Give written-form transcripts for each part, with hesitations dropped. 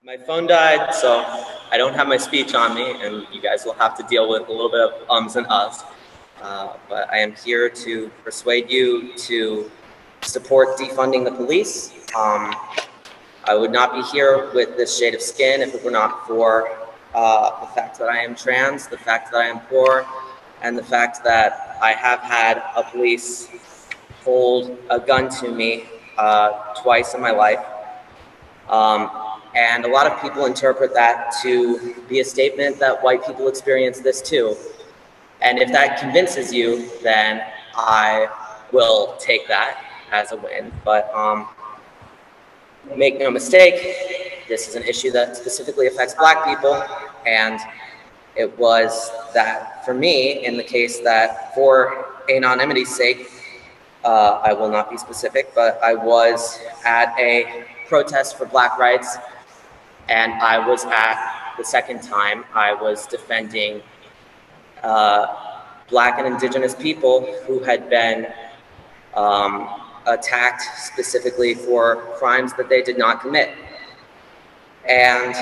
My phone died, so I don't have my speech on me, and you guys will have to deal with a little bit of ums and uhs. But I am here to persuade you to support defunding the police. I would not be here with this shade of skin if it were not for the fact that I am trans, the fact that I am poor, and the fact that I have had a police hold a gun to me twice in my life. And a lot of people interpret that to be a statement that white people experience this too. And if that convinces you, then I will take that as a win. But make no mistake, this is an issue that specifically affects Black people. And it was that for me, in the case that for anonymity's sake, I will not be specific, but I was at a protest for Black rights. And I was at the second time, I was defending Black and Indigenous people who had been attacked specifically for crimes that they did not commit. And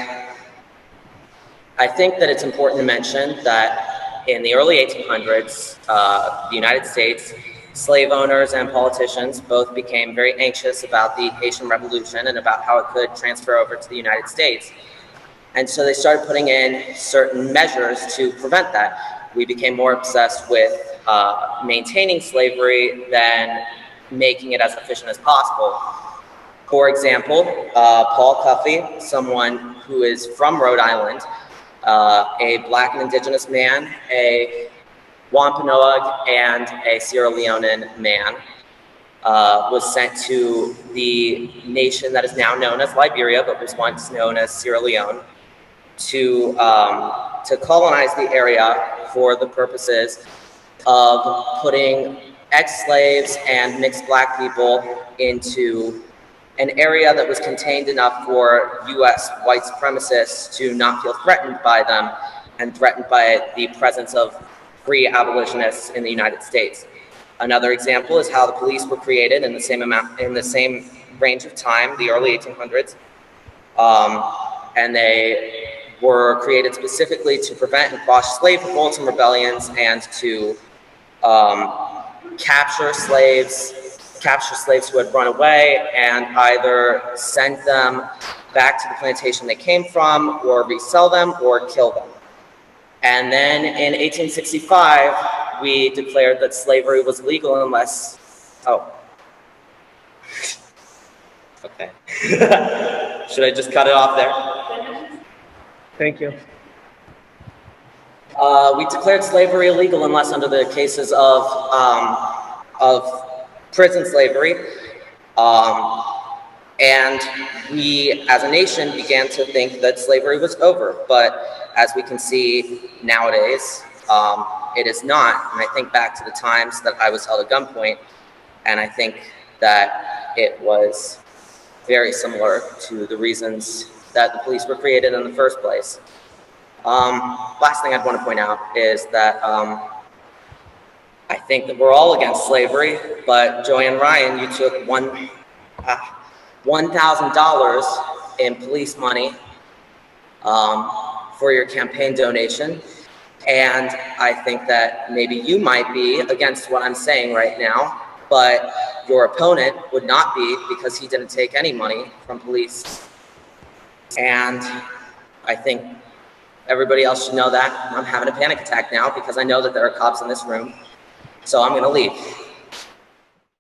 I think that it's important to mention that in the early 1800s, the United States, slave owners and politicians both became very anxious about the Haitian Revolution and about how it could transfer over to the United States. And so they started putting in certain measures to prevent that. We became more obsessed with maintaining slavery than making it as efficient as possible. For example, Paul Cuffey, someone who is from Rhode Island, a Black and Indigenous man, a Wampanoag and a Sierra Leonean man, was sent to the nation that is now known as Liberia, but was once known as Sierra Leone, to colonize the area for the purposes of putting ex-slaves and mixed Black people into an area that was contained enough for U.S. white supremacists to not feel threatened by them and threatened by the presence of free abolitionists in the United States. Another example is how the police were created in the same range of time, the early 1800s, and they were created specifically to prevent and quash slave revolts and rebellions, and to capture slaves who had run away and either send them back to the plantation they came from, or resell them, or kill them. And then in 1865, we declared that slavery was legal unless, okay. Should I just cut it off there? Thank you. We declared slavery illegal unless under the cases of prison slavery. And we, as a nation, began to think that slavery was over. But as we can see nowadays, it is not. And I think back to the times that I was held at gunpoint, and I think that it was very similar to the reasons that the police were created in the first place. Last thing I'd want to point out is that I think that we're all against slavery, but Joanne Ryan, you took $1,000 in police money for your campaign donation. And I think that maybe you might be against what I'm saying right now, but your opponent would not be, because he didn't take any money from police. And I think everybody else should know that. I'm having a panic attack now because I know that there are cops in this room. So I'm going to leave.